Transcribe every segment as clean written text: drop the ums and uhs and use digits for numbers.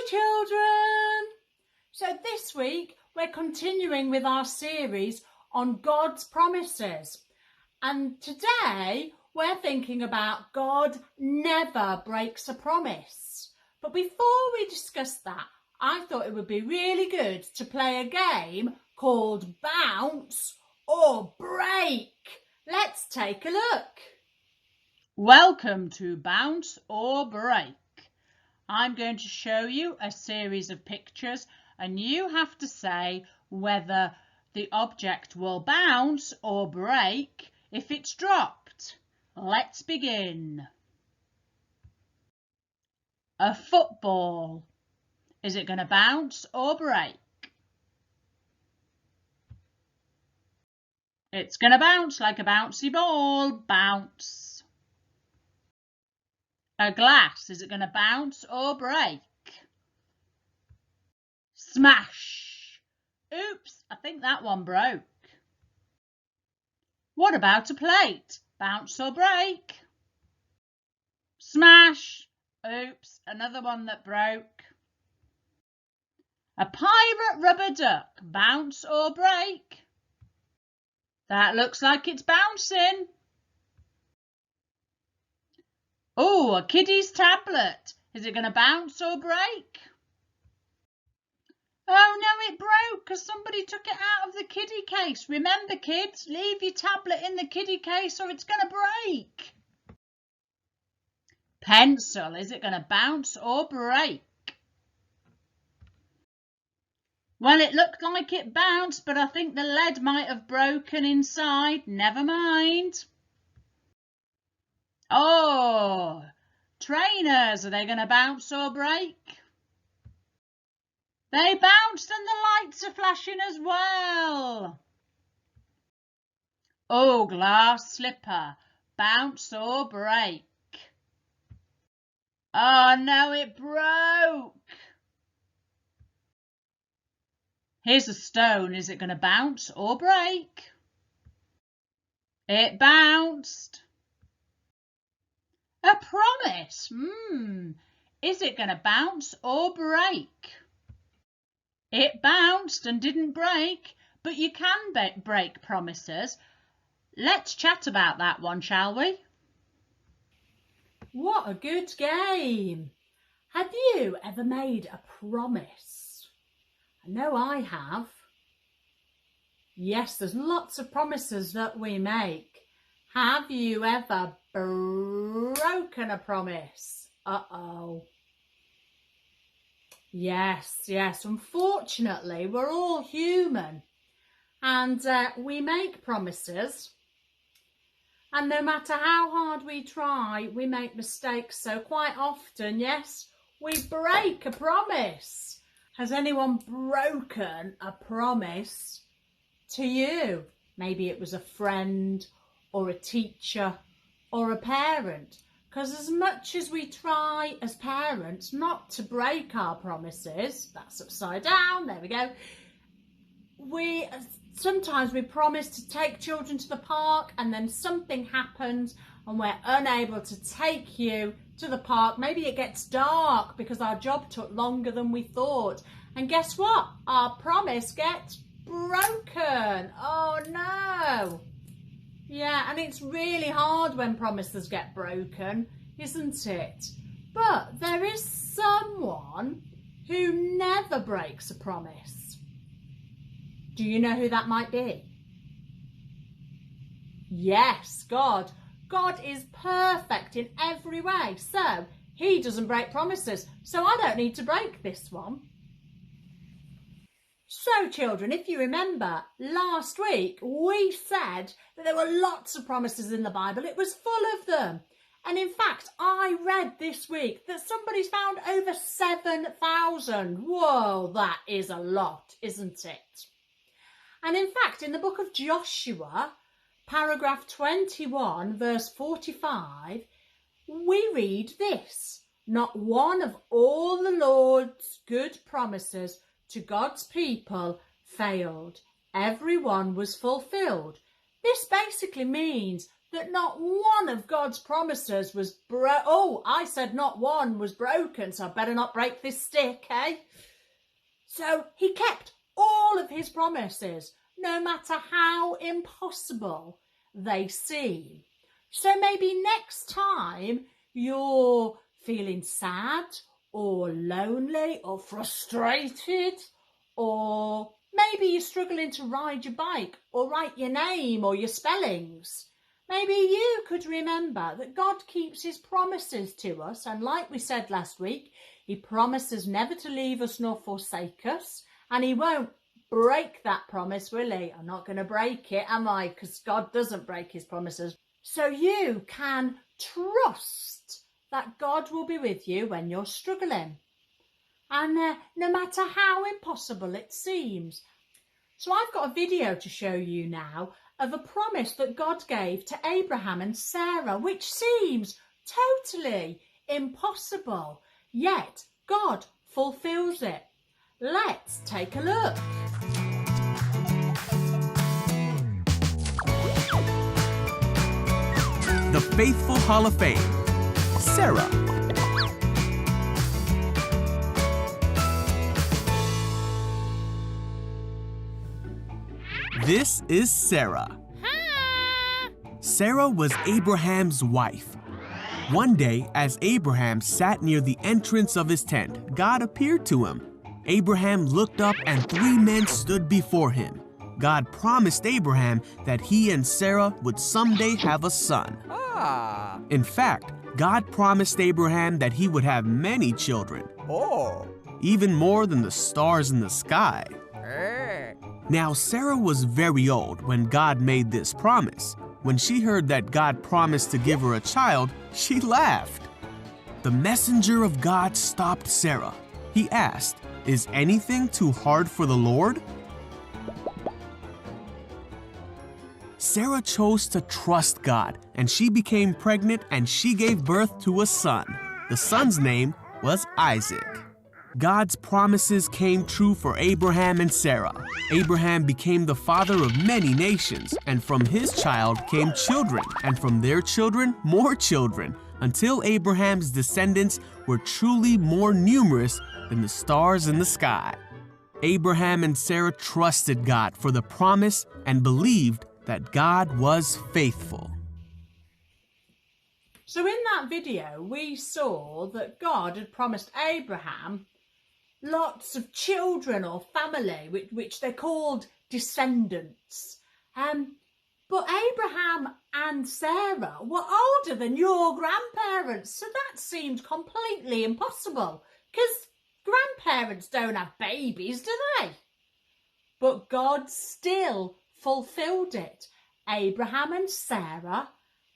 children! So this week we're continuing with our series on God's promises, and today we're thinking about God never breaks a promise. But before we discuss that, I thought it would be really good to play a game called Bounce or Break. Let's take a look. Welcome to Bounce or Break. I'm going to show you a series of pictures and you have to say whether the object will bounce or break if it's dropped. Let's begin. A football. Is it going to bounce or break? It's going to bounce like a bouncy ball. Bounce. A glass, is it going to bounce or break? Smash! Oops, I think that one broke. What about a plate? Bounce or break? Smash! Oops, another one that broke. A pirate rubber duck, bounce or break? That looks like it's bouncing. Oh, a kiddie's tablet. Is it going to bounce or break? Oh no, it broke because somebody took it out of the kiddie case. Remember kids, leave your tablet in the kiddie case or it's going to break. Pencil, is it going to bounce or break? Well, it looked like it bounced, but I think the lead might have broken inside. Never mind. Oh, trainers, are they going to bounce or break? They bounced and the lights are flashing as well. Oh, glass slipper, bounce or break? Oh no, it broke. Here's a stone, is it going to bounce or break? It bounced. A promise. Is it going to bounce or break? It bounced and didn't break, but you can break promises. Let's chat about that one, shall we? What a good game. Have you ever made a promise? I know I have. Yes, there's lots of promises that we make. Have you ever broken a promise? Uh-oh. Yes. Unfortunately, we're all human and we make promises. And no matter how hard we try, we make mistakes. So quite often, yes, we break a promise. Has anyone broken a promise to you? Maybe it was a friend or a teacher or a parent. Because as much as we try as parents not to break our promises, that's upside down, there we go, sometimes we promise to take children to the park and then something happens and we're unable to take you to the park. Maybe it gets dark because our job took longer than we thought. And guess what? Our promise gets broken. Oh no. Yeah, and it's really hard when promises get broken, isn't it? But there is someone who never breaks a promise. Do you know who that might be? Yes, God. God is perfect in every way, so he doesn't break promises. So I don't need to break this one. So children, if you remember, last week we said that there were lots of promises in the Bible. It was full of them. And in fact, I read this week that somebody's found over 7,000. Whoa, that is a lot, isn't it? And in fact, in the book of Joshua, paragraph 21, verse 45, we read this: "Not one of all the Lord's good promises to God's people failed. Everyone was fulfilled." This basically means that not one of God's promises was oh, I said not one was broken, so I better not break this stick, eh? So he kept all of his promises, no matter how impossible they seem. So maybe next time you're feeling sad or lonely or frustrated, or maybe you're struggling to ride your bike or write your name or your spellings, maybe you could remember that God keeps his promises to us. And like we said last week, he promises never to leave us nor forsake us. And he won't break that promise, will he? I'm not going to break it, am I? Because God doesn't break his promises. So you can trust that God will be with you when you're struggling. And no matter how impossible it seems. So I've got a video to show you now of a promise that God gave to Abraham and Sarah, which seems totally impossible. Yet God fulfills it. Let's take a look. The Faithful Hall of Fame. Sarah. This is Sarah. Hi. Sarah was Abraham's wife. One day, as Abraham sat near the entrance of his tent, God appeared to him. Abraham looked up and 3 men stood before him. God promised Abraham that he and Sarah would someday have a son. In fact, God promised Abraham that he would have many children. Even more than the stars in the sky. Now, Sarah was very old when God made this promise. When she heard that God promised to give her a child, she laughed. The messenger of God stopped Sarah. He asked, "Is anything too hard for the Lord?" Sarah chose to trust God, and she became pregnant and she gave birth to a son. The son's name was Isaac. God's promises came true for Abraham and Sarah. Abraham became the father of many nations, and from his child came children, and from their children, more children, until Abraham's descendants were truly more numerous than the stars in the sky. Abraham and Sarah trusted God for the promise and believed that God was faithful. So in that video, we saw that God had promised Abraham lots of children or family, which they called descendants. But Abraham and Sarah were older than your grandparents, so that seemed completely impossible, because grandparents don't have babies, do they? But God still fulfilled it. Abraham and Sarah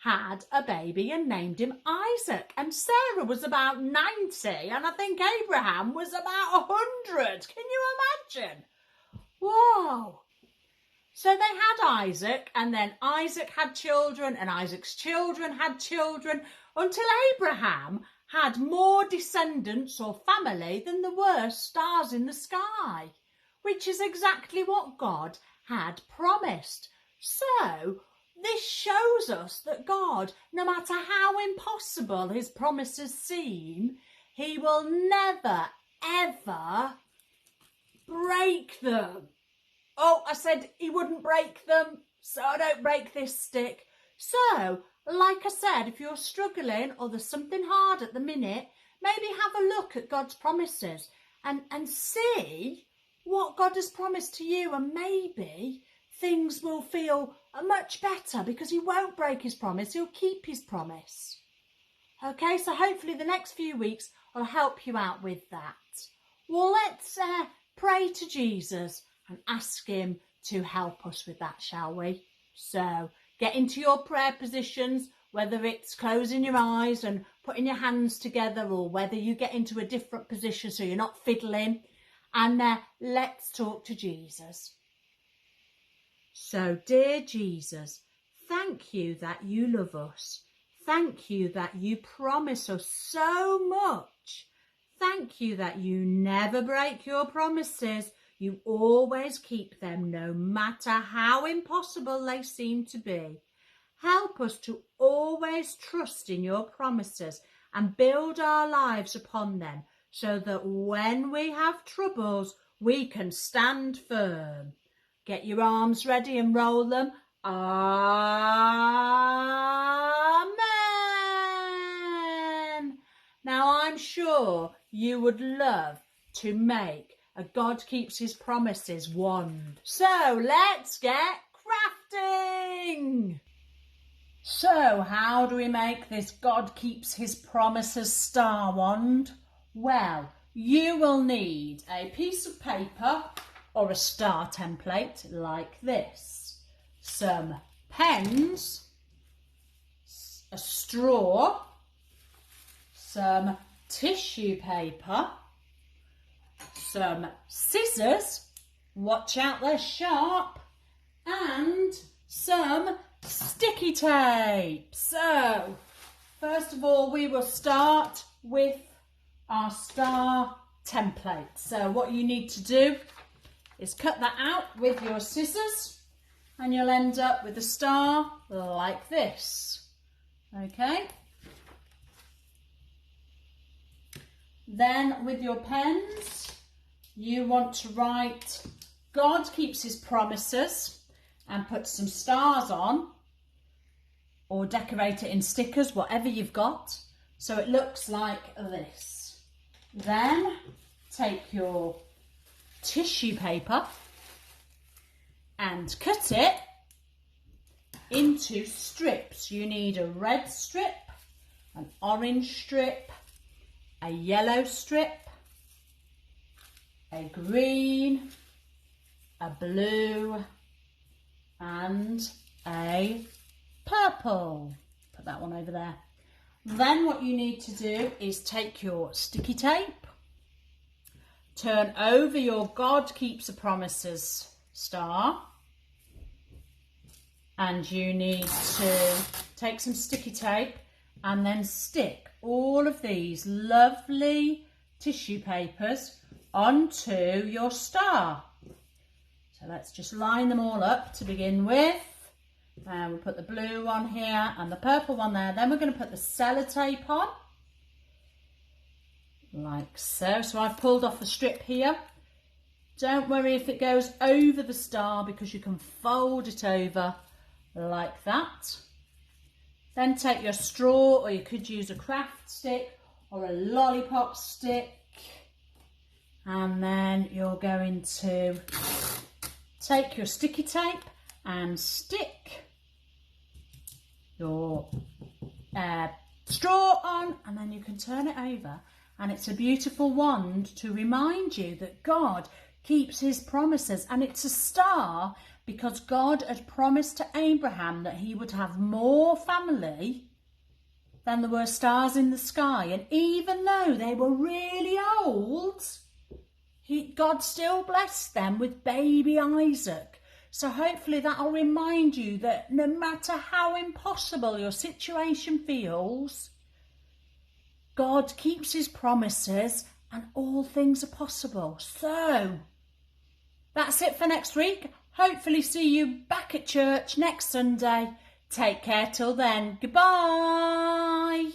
had a baby and named him Isaac, and Sarah was about 90 and I think Abraham was about 100. Can you imagine? Whoa. So they had Isaac, and then Isaac had children, and Isaac's children had children, until Abraham had more descendants or family than there were stars in the sky, which is exactly what God had promised. So this shows us that God, no matter how impossible his promises seem, he will never, ever break them. Oh, I said he wouldn't break them, so I don't break this stick. So, like I said, if you're struggling or there's something hard at the minute, maybe have a look at God's promises and see what God has promised to you, and maybe things will feel much better because he won't break his promise, he'll keep his promise. Okay, so hopefully the next few weeks will help you out with that. Well, let's pray to Jesus and ask him to help us with that, shall we? So get into your prayer positions, whether it's closing your eyes and putting your hands together, or whether you get into a different position so you're not fiddling, and let's talk to Jesus. So, dear Jesus, thank you that you love us. Thank you that you promise us so much. Thank you that you never break your promises. You always keep them, no matter how impossible they seem to be. Help us to always trust in your promises and build our lives upon them, so that when we have troubles, we can stand firm. Get your arms ready and roll them. Amen. Now, I'm sure you would love to make a God Keeps His Promises wand. So let's get crafting. So how do we make this God Keeps His Promises star wand? Well, you will need a piece of paper or a star template like this, some pens, a straw, some tissue paper, some scissors, watch out they're sharp, and some sticky tape. So, first of all, we will start with our star template. So what you need to do is cut that out with your scissors and you'll end up with a star like this. Okay. Then with your pens, you want to write God Keeps His Promises and put some stars on, or decorate it in stickers, whatever you've got, so it looks like this. Then take your tissue paper and cut it into strips. You need a red strip, an orange strip, a yellow strip, a green, a blue, and a purple. Put that one over there. Then what you need to do is take your sticky tape, turn over your God Keeps the Promises star, and you need to take some sticky tape and then stick all of these lovely tissue papers onto your star. So let's just line them all up to begin with. And we'll put the blue one here and the purple one there. Then we're going to put the sellotape on, like so. So I've pulled off a strip here. Don't worry if it goes over the star, because you can fold it over like that. Then take your straw, or you could use a craft stick or a lollipop stick, and then you're going to take your sticky tape and stick your straw on, and then you can turn it over, and it's a beautiful wand to remind you that God keeps His promises. And it's a star because God had promised to Abraham that he would have more family than there were stars in the sky. And even though they were really old, God still blessed them with baby Isaac. So hopefully that'll remind you that no matter how impossible your situation feels, God keeps His promises and all things are possible. So that's it for next week. Hopefully see you back at church next Sunday. Take care till then. Goodbye.